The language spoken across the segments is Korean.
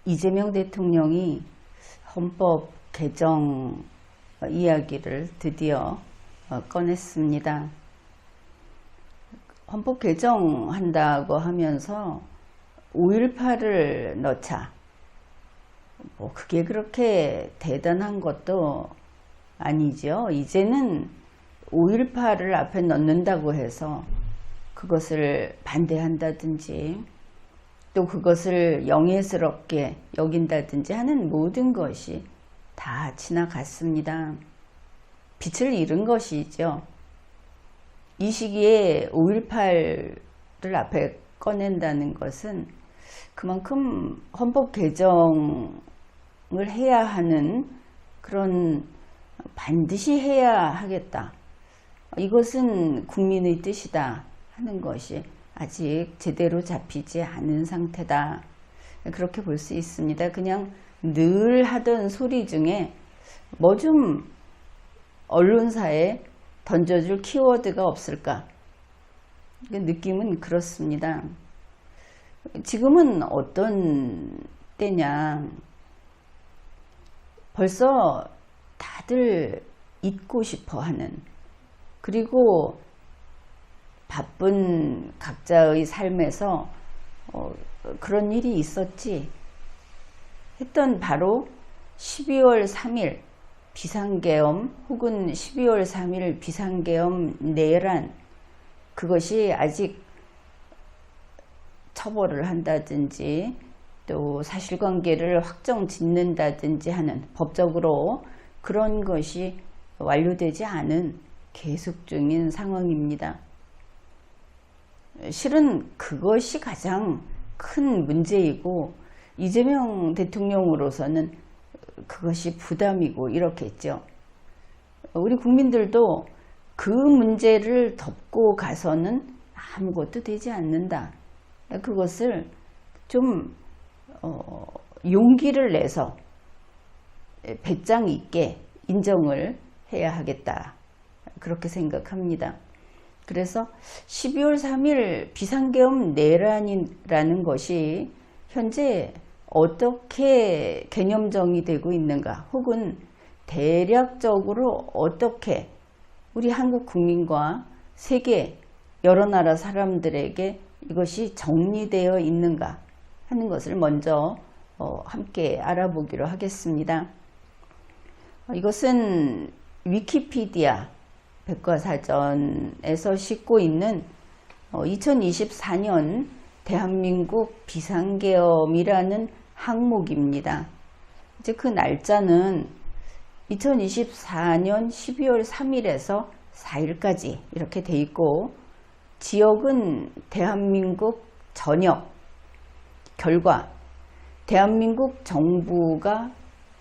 이재명 대통령이 헌법 개정 이야기를 드디어 꺼냈습니다. 헌법 개정한다고 하면서 5.18을 넣자. 그게 그렇게 대단한 것도 아니죠. 이제는 5.18을 앞에 넣는다고 해서 그것을 반대한다든지 또 그것을 영예스럽게 여긴다든지 하는 모든 것이 다 지나갔습니다. 빛을 잃은 것이죠. 이 시기에 5.18을 앞에 꺼낸다는 것은 그만큼 헌법 개정을 해야 하는 그런 반드시 해야 하겠다. 이것은 국민의 뜻이다 하는 것이 아직 제대로 잡히지 않은 상태다. 그렇게 볼 수 있습니다. 그냥 늘 하던 소리 중에 뭐 좀 언론사에 던져줄 키워드가 없을까? 느낌은 그렇습니다. 지금은 어떤 때냐? 벌써 다들 잊고 싶어 하는, 그리고 바쁜 각자의 삶에서 그런 일이 있었지 했던 바로 12월 3일 비상계엄 혹은 12월 3일 비상계엄 내란, 그것이 아직 처벌을 한다든지 또 사실관계를 확정 짓는다든지 하는 법적으로 그런 것이 완료되지 않은 계속 중인 상황입니다. 실은 그것이 가장 큰 문제이고 이재명 대통령으로서는 그것이 부담이고 이렇겠죠. 우리 국민들도 그 문제를 덮고 가서는 아무것도 되지 않는다. 그것을 좀 용기를 내서 배짱 있게 인정을 해야 하겠다. 그렇게 생각합니다. 그래서 12월 3일 비상계엄 내란이라는 것이 현재 어떻게 개념정이 되고 있는가, 혹은 대략적으로 어떻게 우리 한국 국민과 세계 여러 나라 사람들에게 이것이 정리되어 있는가 하는 것을 먼저 함께 알아보기로 하겠습니다. 이것은 위키피디아 백과사전에서 싣고 있는 2024년 대한민국 비상계엄이라는 항목입니다. 이제 그 날짜는 2024년 12월 3일에서 4일까지 이렇게 돼 있고, 지역은 대한민국 전역, 결과 대한민국 정부가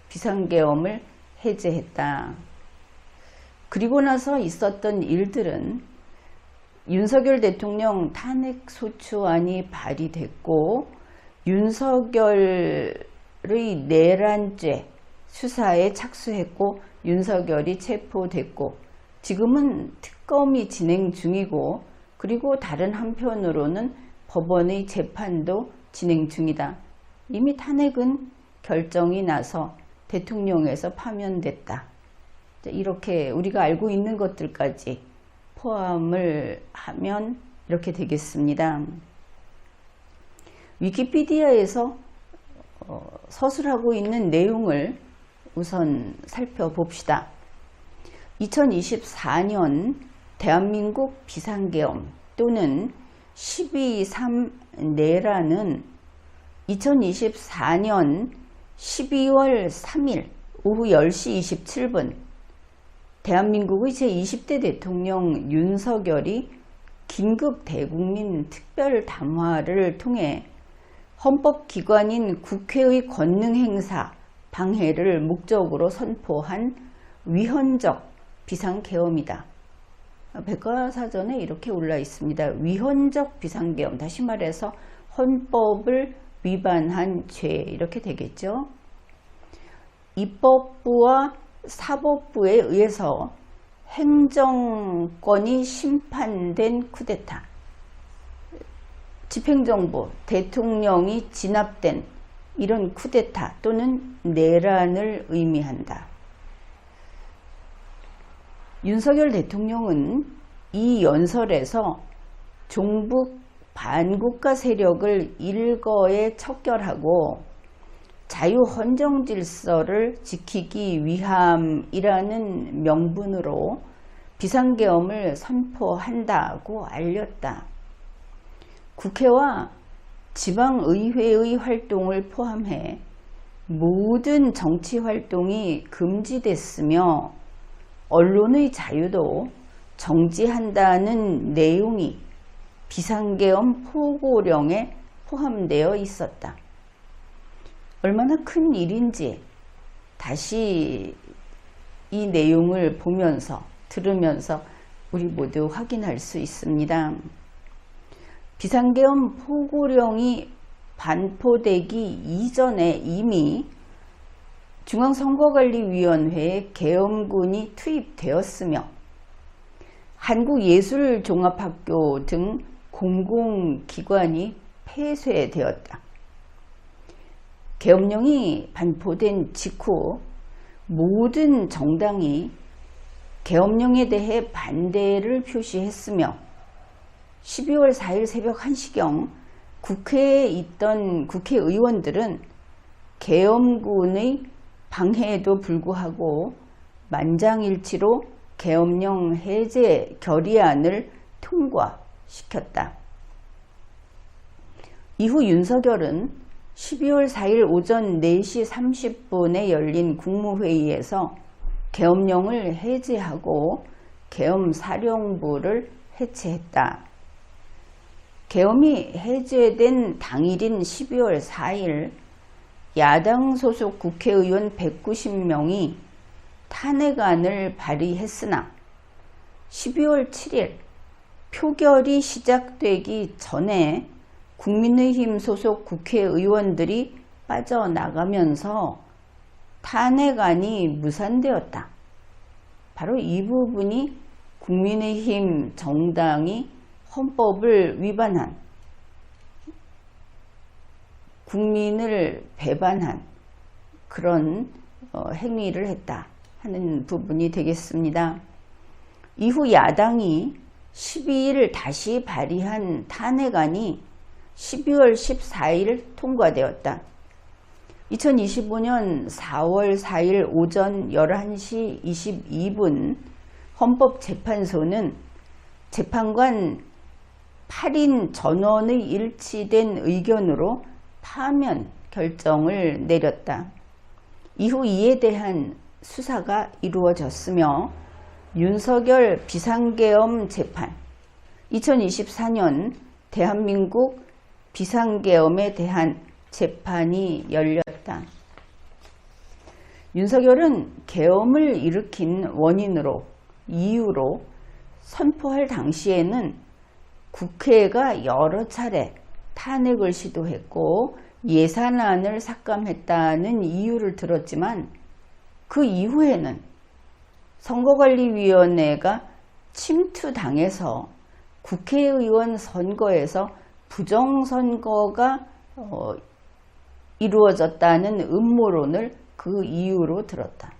비상계엄을 해제했다. 그리고 나서 있었던 일들은 윤석열 대통령 탄핵소추안이 발의됐고, 윤석열의 내란죄 수사에 착수했고, 윤석열이 체포됐고, 지금은 특검이 진행 중이고, 그리고 다른 한편으로는 법원의 재판도 진행 중이다. 이미 탄핵은 결정이 나서 대통령에서 파면됐다. 이렇게 우리가 알고 있는 것들까지 포함을 하면 이렇게 되겠습니다. 위키피디아에서 서술하고 있는 내용을 우선 살펴봅시다. 2024년 대한민국 비상계엄 또는 12.3 내란은 2024년 12월 3일 오후 10시 27분 대한민국의 제20대 대통령 윤석열이 긴급 대국민 특별 담화를 통해 헌법기관인 국회의 권능행사 방해를 목적으로 선포한 위헌적 비상계엄이다. 백과사전에 이렇게 올라 있습니다. 위헌적 비상계엄, 다시 말해서 헌법을 위반한 죄, 이렇게 되겠죠. 입법부와 사법부에 의해서 행정권이 심판된 쿠데타, 집행정부, 대통령이 진압된 이런 쿠데타 또는 내란을 의미한다. 윤석열 대통령은 이 연설에서 종북 반국가 세력을 일거에 척결하고 자유헌정 질서를 지키기 위함이라는 명분으로 비상계엄을 선포한다고 알렸다. 국회와 지방의회의 활동을 포함해 모든 정치 활동이 금지됐으며 언론의 자유도 정지한다는 내용이 비상계엄 포고령에 포함되어 있었다. 얼마나 큰 일인지 다시 이 내용을 보면서 들으면서 우리 모두 확인할 수 있습니다. 비상계엄 포고령이 반포되기 이전에 이미 중앙선거관리위원회에 계엄군이 투입되었으며 한국예술종합학교 등 공공기관이 폐쇄되었다. 계엄령이 반포된 직후 모든 정당이 계엄령에 대해 반대를 표시했으며 12월 4일 새벽 1시경 국회에 있던 국회의원들은 계엄군의 방해에도 불구하고 만장일치로 계엄령 해제 결의안을 통과시켰다. 이후 윤석열은 12월 4일 오전 4시 30분에 열린 국무회의에서 계엄령을 해제하고 계엄사령부를 해체했다. 계엄이 해제된 당일인 12월 4일 야당 소속 국회의원 190명이 탄핵안을 발의했으나 12월 7일 표결이 시작되기 전에 국민의힘 소속 국회의원들이 빠져나가면서 탄핵안이 무산되었다. 바로 이 부분이 국민의힘 정당이 헌법을 위반한, 국민을 배반한 그런 행위를 했다 하는 부분이 되겠습니다. 이후 야당이 12일 다시 발의한 탄핵안이 12월 14일 통과되었다. 2025년 4월 4일 오전 11시 22분 헌법재판소는 재판관 8인 전원의 일치된 의견으로 파면 결정을 내렸다. 이후 이에 대한 수사가 이루어졌으며 윤석열 비상계엄 재판, 2024년 대한민국 비상계엄에 대한 재판이 열렸다. 윤석열은 계엄을 일으킨 이유로 선포할 당시에는 국회가 여러 차례 탄핵을 시도했고 예산안을 삭감했다는 이유를 들었지만 그 이후에는 선거관리위원회가 침투당해서 국회의원 선거에서 부정선거가 이루어졌다는 음모론을 그 이유로 들었다.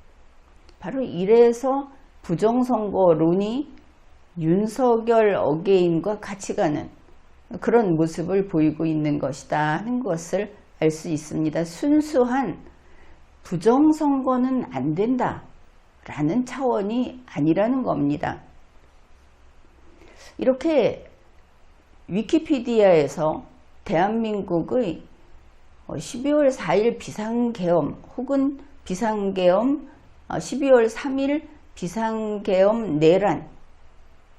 바로 이래서 부정선거론이 윤석열 어게인과 같이 가는 그런 모습을 보이고 있는 것이다 하는 것을 알 수 있습니다. 순수한 부정선거는 안 된다 라는 차원이 아니라는 겁니다. 이렇게 위키피디아에서 대한민국의 12월 4일 비상계엄 혹은 비상계엄 12월 3일 비상계엄 내란,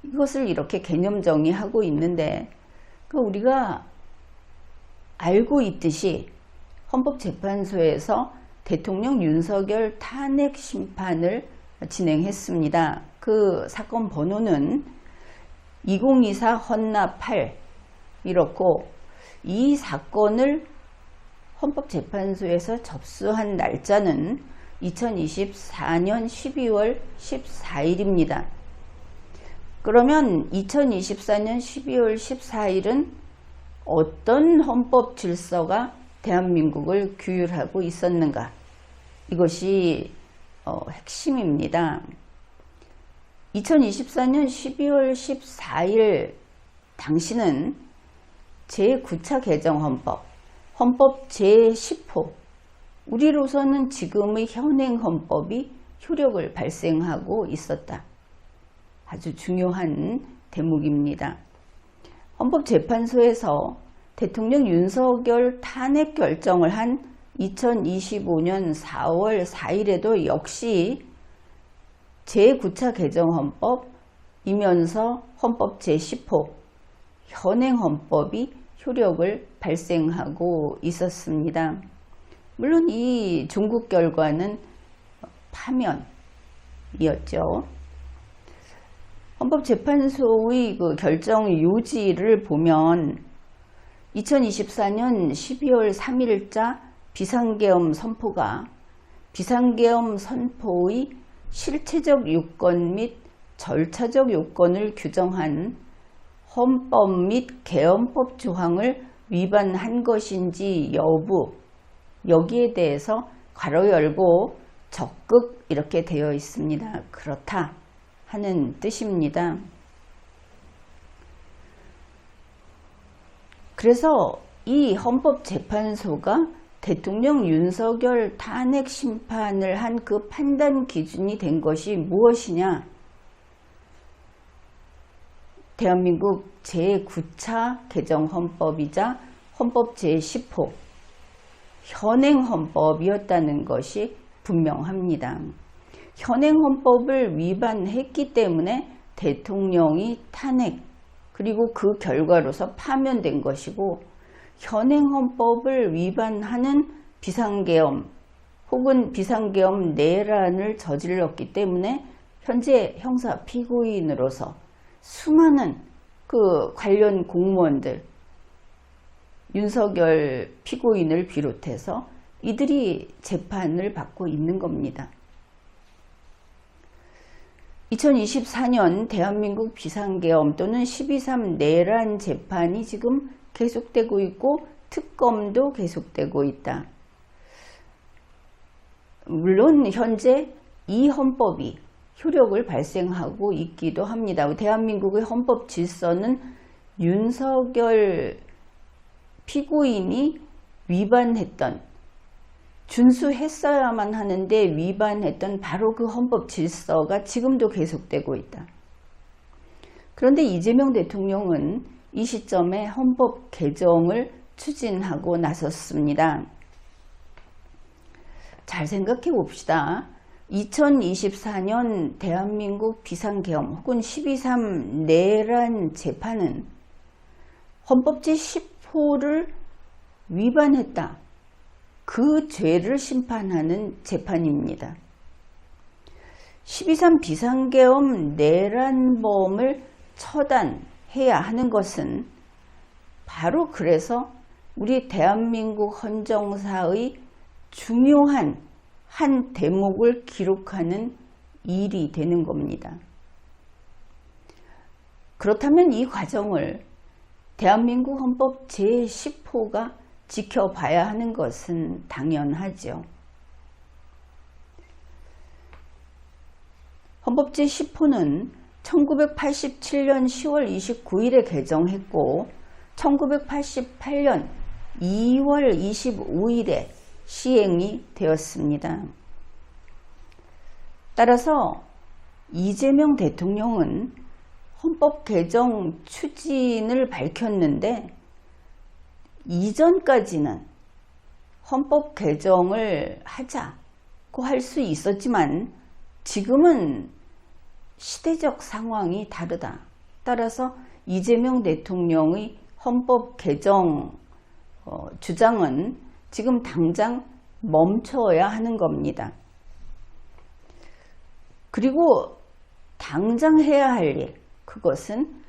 이것을 이렇게 개념 정의하고 있는데 우리가 알고 있듯이 헌법재판소에서 대통령 윤석열 탄핵 심판을 진행했습니다. 그 사건 번호는 2024 헌납 8 이렇고, 이 사건을 헌법재판소에서 접수한 날짜는 2024년 12월 14일입니다. 그러면 2024년 12월 14일은 어떤 헌법 질서가 대한민국을 규율하고 있었는가? 이것이 핵심입니다. 2024년 12월 14일 당시는 제9차 개정 헌법 제10호, 우리로서는 지금의 현행 헌법이 효력을 발생하고 있었다. 아주 중요한 대목입니다. 헌법재판소에서 대통령 윤석열 탄핵 결정을 한 2025년 4월 4일에도 역시 제9차 개정 헌법이면서 헌법 제10호 현행 헌법이 효력을 발생하고 있었습니다. 물론 이 종국 결과는 파면이었죠. 헌법재판소의 그 결정 요지를 보면 2024년 12월 3일자 비상계엄 선포가 비상계엄 선포의 실체적 요건 및 절차적 요건을 규정한 헌법 및 계엄법 조항을 위반한 것인지 여부, 여기에 대해서 괄호 열고 적극 이렇게 되어 있습니다. 그렇다 하는 뜻입니다. 그래서 이 헌법재판소가 대통령 윤석열 탄핵 심판을 한 그 판단 기준이 된 것이 무엇이냐? 대한민국 제9차 개정 헌법이자 헌법 제10호 현행 헌법이었다는 것이 분명합니다. 현행 헌법을 위반했기 때문에 대통령이 탄핵 그리고 그 결과로서 파면된 것이고, 현행 헌법을 위반하는 비상계엄 혹은 비상계엄 내란을 저질렀기 때문에 현재 형사 피고인으로서 수많은 그 관련 공무원들, 윤석열 피고인을 비롯해서 이들이 재판을 받고 있는 겁니다. 2024년 대한민국 비상계엄 또는 12.3 내란 재판이 지금 계속되고 있고 특검도 계속되고 있다. 물론 현재 이 헌법이 효력을 발생하고 있기도 합니다. 대한민국의 헌법 질서는 윤석열 피고인이 위반했던, 준수했어야만 하는데 위반했던 바로 그 헌법 질서가 지금도 계속되고 있다. 그런데 이재명 대통령은 이 시점에 헌법 개정을 추진하고 나섰습니다. 잘 생각해 봅시다. 2024년 대한민국 비상계엄 혹은 12.3 내란 재판은 헌법 제10호를 위반했다. 그 죄를 심판하는 재판입니다. 12.3 비상계엄 내란범을 처단해야 하는 것은 바로 그래서 우리 대한민국 헌정사의 중요한 한 대목을 기록하는 일이 되는 겁니다. 그렇다면 이 과정을 대한민국 헌법 제10호가 지켜봐야 하는 것은 당연하죠. 헌법 제10호는 1987년 10월 29일에 개정했고 1988년 2월 25일에 시행이 되었습니다. 따라서 이재명 대통령은 헌법 개정 추진을 밝혔는데 이전까지는 헌법 개정을 하자고 할 수 있었지만 지금은 시대적 상황이 다르다. 따라서 이재명 대통령의 헌법 개정 주장은 지금 당장 멈춰야 하는 겁니다. 그리고 당장 해야 할 일, 그것은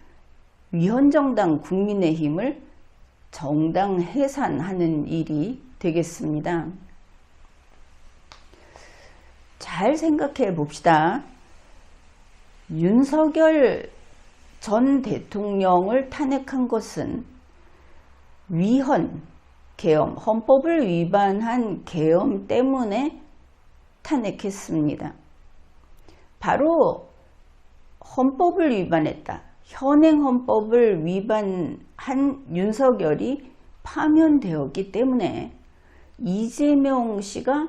위헌정당 국민의힘을 정당 해산하는 일이 되겠습니다. 잘 생각해 봅시다. 윤석열 전 대통령을 탄핵한 것은 위헌, 계엄, 헌법을 위반한 계엄 때문에 탄핵했습니다. 바로 헌법을 위반했다. 현행 헌법을 위반한 윤석열이 파면되었기 때문에 이재명 씨가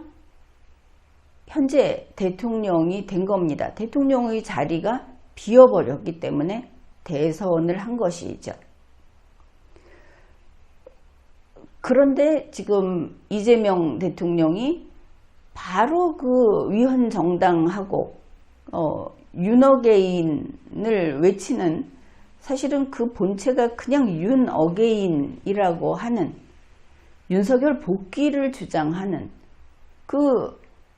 현재 대통령이 된 겁니다. 대통령의 자리가 비어버렸기 때문에 대선을 한 것이죠. 그런데 지금 이재명 대통령이 바로 그 위헌정당하고 윤어게인을 외치는, 사실은 그 본체가 그냥 윤어게인이라고 하는, 윤석열 복귀를 주장하는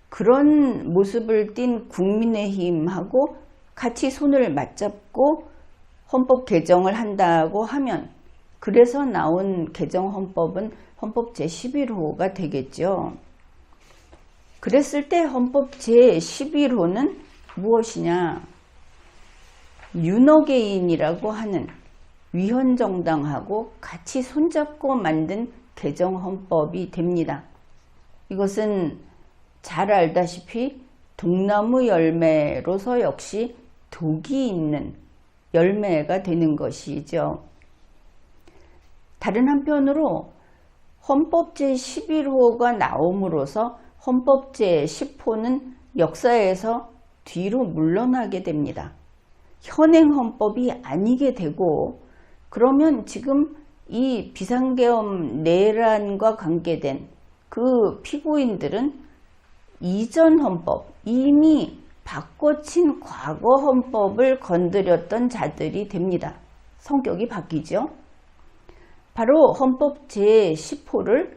그런 모습을 띈 국민의힘하고 같이 손을 맞잡고 헌법 개정을 한다고 하면, 그래서 나온 개정 헌법은 헌법 제11호가 되겠죠. 그랬을 때 헌법 제11호는 무엇이냐? 윤어게인이라고 하는 위헌정당하고 같이 손잡고 만든 개정 헌법이 됩니다. 이것은 잘 알다시피 독나무 열매로서 역시 독이 있는 열매가 되는 것이죠. 다른 한편으로 헌법 제11호가 나옴으로써 헌법 제10호는 역사에서 뒤로 물러나게 됩니다. 현행 헌법이 아니게 되고, 그러면 지금 이 비상계엄 내란과 관계된 그 피고인들은 이전 헌법, 이미 바꿔친 과거 헌법을 건드렸던 자들이 됩니다. 성격이 바뀌죠. 바로 헌법 제10호를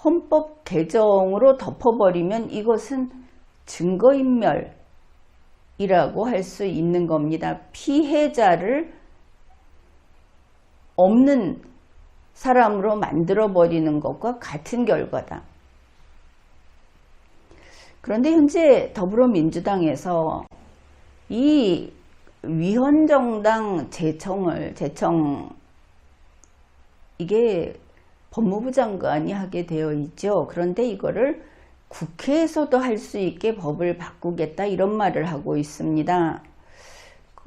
헌법 개정으로 덮어버리면 이것은 증거인멸이라고 할 수 있는 겁니다. 피해자를 없는 사람으로 만들어버리는 것과 같은 결과다. 그런데 현재 더불어민주당에서 이 위헌정당 제청, 이게 법무부 장관이 하게 되어 있죠. 그런데 이거를 국회에서도 할 수 있게 법을 바꾸겠다, 이런 말을 하고 있습니다.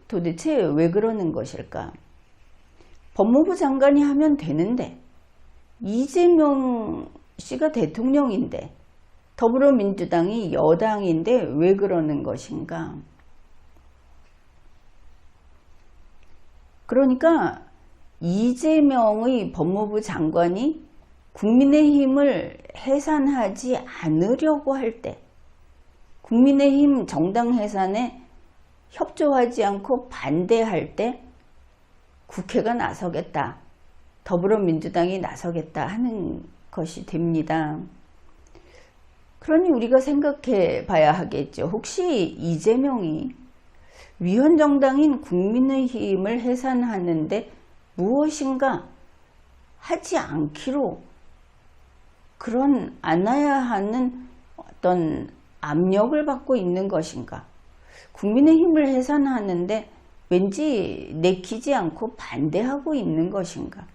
도대체 왜 그러는 것일까? 법무부 장관이 하면 되는데, 이재명 씨가 대통령인데, 더불어민주당이 여당인데 왜 그러는 것인가? 그러니까 이재명의 법무부 장관이 국민의힘을 해산하지 않으려고 할 때, 국민의힘 정당 해산에 협조하지 않고 반대할 때 국회가 나서겠다, 더불어민주당이 나서겠다 하는 것이 됩니다. 그러니 우리가 생각해 봐야 하겠죠. 혹시 이재명이 위헌정당인 국민의힘을 해산하는데 무엇인가 하지 않기로 그런 안아야 하는 어떤 압력을 받고 있는 것인가? 국민의힘을 해산하는데 왠지 내키지 않고 반대하고 있는 것인가?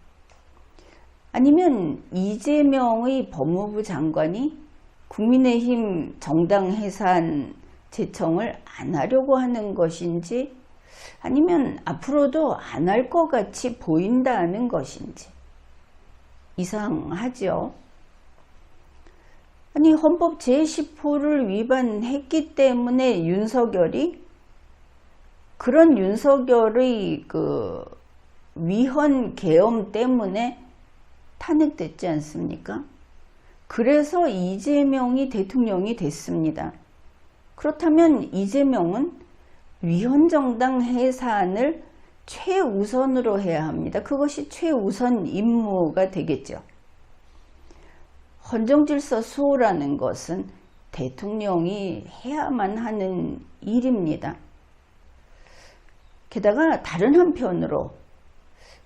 아니면 이재명의 법무부 장관이 국민의힘 정당 해산 제청을 안 하려고 하는 것인지, 아니면 앞으로도 안 할 것 같이 보인다는 것인지 이상하죠. 아니, 헌법 제10호를 위반했기 때문에 윤석열이, 그런 윤석열의 그 위헌 계엄 때문에 탄핵됐지 않습니까? 그래서 이재명이 대통령이 됐습니다. 그렇다면 이재명은 위헌정당 해산을 최우선으로 해야 합니다. 그것이 최우선 임무가 되겠죠. 헌정질서 수호라는 것은 대통령이 해야만 하는 일입니다. 게다가 다른 한편으로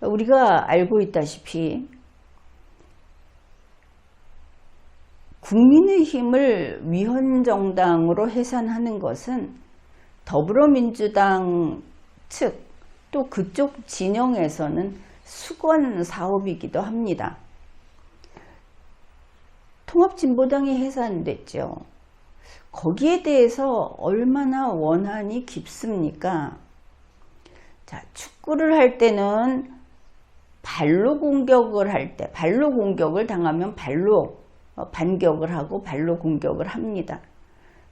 우리가 알고 있다시피 국민의힘을 위헌정당으로 해산하는 것은 더불어민주당 측, 또 그쪽 진영에서는 수건 사업이기도 합니다. 통합진보당이 해산됐죠. 거기에 대해서 얼마나 원한이 깊습니까? 자, 축구를 할 때는 발로 공격을 할 때, 발로 공격을 당하면 발로 반격을 하고 발로 공격을 합니다.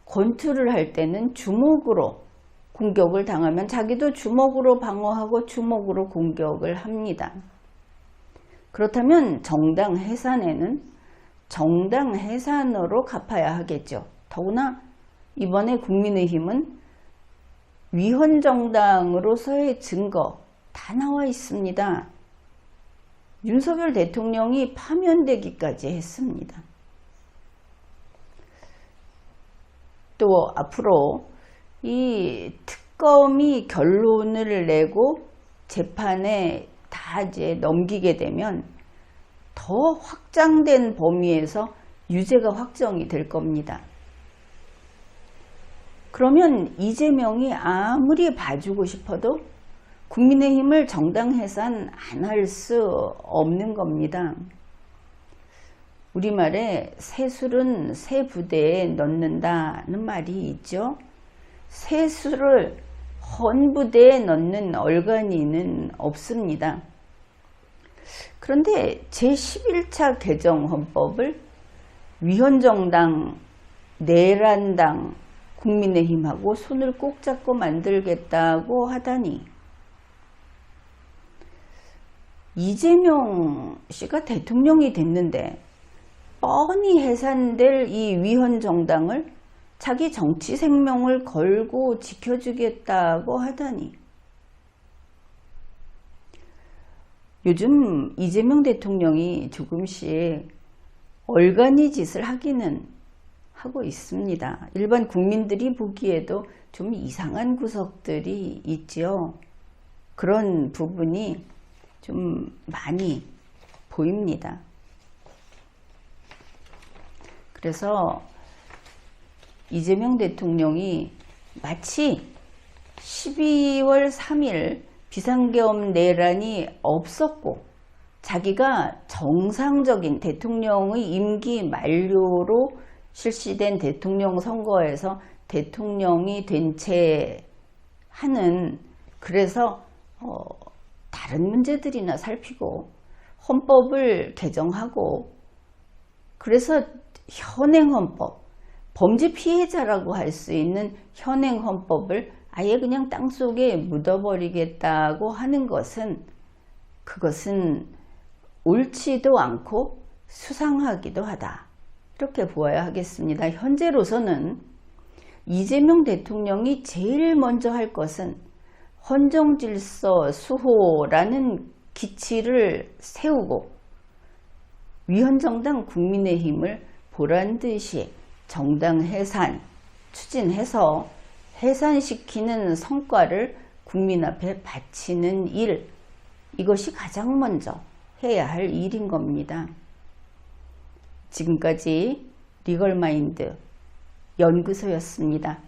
권투를 할 때는 주먹으로 공격을 당하면 자기도 주먹으로 방어하고 주먹으로 공격을 합니다. 그렇다면 정당 해산에는 정당 해산으로 갚아야 하겠죠. 더구나 이번에 국민의힘은 위헌정당으로서의 증거 다 나와 있습니다. 윤석열 대통령이 파면되기까지 했습니다. 또 앞으로 이 특검이 결론을 내고 재판에 다 이제 넘기게 되면 더 확장된 범위에서 유죄가 확정이 될 겁니다. 그러면 이재명이 아무리 봐주고 싶어도 국민의힘을 정당 해산 안 할 수 없는 겁니다. 우리말에 새술은 새 부대에 넣는다는 말이 있죠. 새술을 헌 부대에 넣는 얼간이는 없습니다. 그런데 제11차 개정 헌법을 위헌정당, 내란당, 국민의힘하고 손을 꼭 잡고 만들겠다고 하다니, 이재명 씨가 대통령이 됐는데 뻔히 해산될 이 위헌정당을 자기 정치 생명을 걸고 지켜주겠다고 하다니, 요즘 이재명 대통령이 조금씩 얼간이 짓을 하기는 하고 있습니다. 일반 국민들이 보기에도 좀 이상한 구석들이 있죠. 그런 부분이 좀 많이 보입니다. 그래서 이재명 대통령이 마치 12월 3일 비상계엄 내란이 없었고 자기가 정상적인 대통령의 임기 만료로 실시된 대통령 선거에서 대통령이 된 채 하는, 그래서 다른 문제들이나 살피고 헌법을 개정하고, 그래서 현행헌법, 범죄 피해자라고 할 수 있는 현행헌법을 아예 그냥 땅속에 묻어버리겠다고 하는 것은, 그것은 옳지도 않고 수상하기도 하다, 이렇게 보아야 하겠습니다. 현재로서는 이재명 대통령이 제일 먼저 할 것은 헌정질서 수호라는 기치를 세우고 위헌정당 국민의힘을 보란듯이 정당 해산 추진해서 해산시키는 성과를 국민 앞에 바치는 일, 이것이 가장 먼저 해야 할 일인 겁니다. 지금까지 리걸마인드 연구소였습니다.